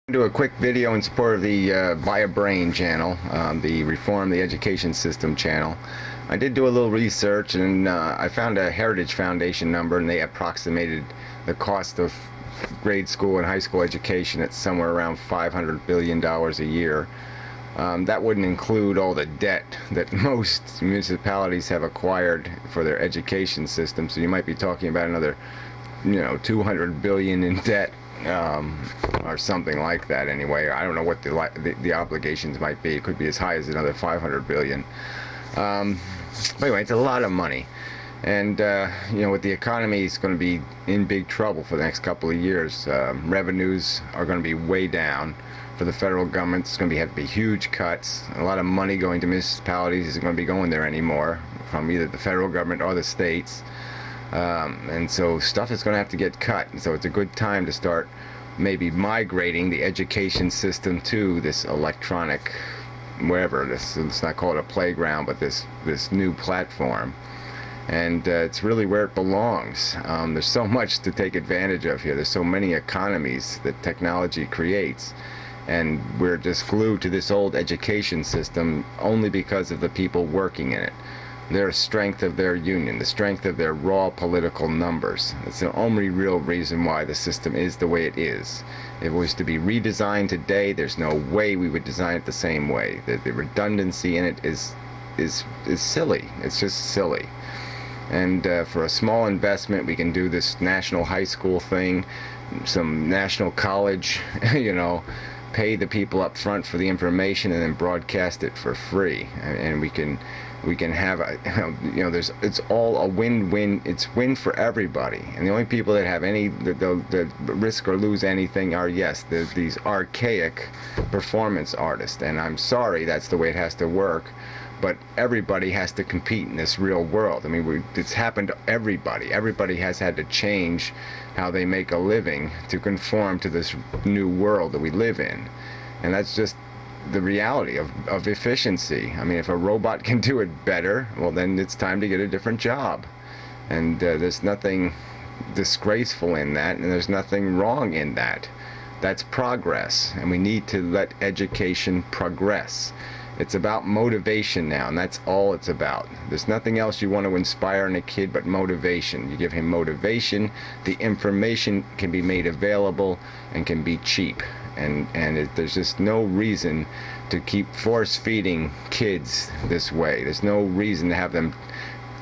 Do a quick video in support of the Buy a Brain channel, the Reform the Education System channel. I did do a little research, and I found a Heritage Foundation number, and they approximated the cost of grade school and high school education at somewhere around $500 billion a year. That wouldn't include all the debt that most municipalities have acquired for their education system, so you might be talking about another, $200 billion in debt. Or something like that anyway. I don't know what the obligations might be. It could be as high as another 500 billion. But anyway, it's a lot of money, and with the economy, it's going to be in big trouble for the next couple of years. Revenues are going to be way down for the federal government. It's going to have to be huge cuts. A lot of money going to municipalities isn't going to be going there anymore from either the federal government or the states. And so stuff is going to have to get cut, and so it's a good time to start maybe migrating the education system to this electronic, wherever, let's not call it a playground, but this new platform. And it's really where it belongs. There's so much to take advantage of here. There's so many economies that technology creates, and we're just glued to this old education system only because of the people working in it. Their strength of their union, the strength of their raw political numbers. It's the only real reason why the system is the way it is. If it was to be redesigned today, there's no way we would design it the same way. The redundancy in it is silly. It's just silly. And for a small investment, we can do this national high school thing, some national college, pay the people up front for the information and then broadcast it for free, and we can have it's all a win-win. It's win for everybody, and the only people that have any the risk or lose anything are, yes, these archaic performance artists, and I'm sorry that's the way it has to work, but everybody has to compete in this real world. I mean, it's happened to everybody has had to change how they make a living to conform to this new world that we live in, and that's just the reality of efficiency. I mean, if a robot can do it better, well, then it's time to get a different job. And there's nothing disgraceful in that, and there's nothing wrong in that. That's progress, and we need to let education progress. It's about motivation now, and that's all it's about. There's nothing else you want to inspire in a kid but motivation. You give him motivation, the information can be made available and can be cheap. And there's just no reason to keep force-feeding kids this way. There's no reason to have them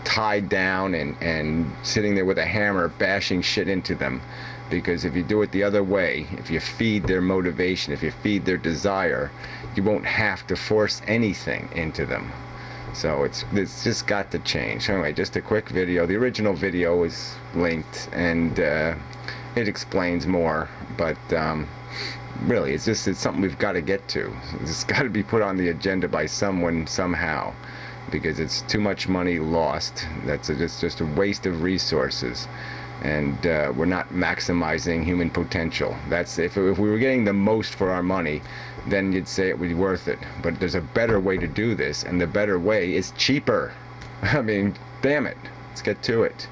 tied down and sitting there with a hammer bashing shit into them. Because if you do it the other way, if you feed their motivation, if you feed their desire, you won't have to force anything into them. So it's just got to change. Anyway, just a quick video. The original video is linked, and it explains more, but really, it's something we've got to get to. It's got to be put on the agenda by someone somehow, because it's too much money lost. It's just a waste of resources, and we're not maximizing human potential. That's if we were getting the most for our money, then you'd say it would be worth it. But there's a better way to do this, and the better way is cheaper. I mean, damn it, let's get to it.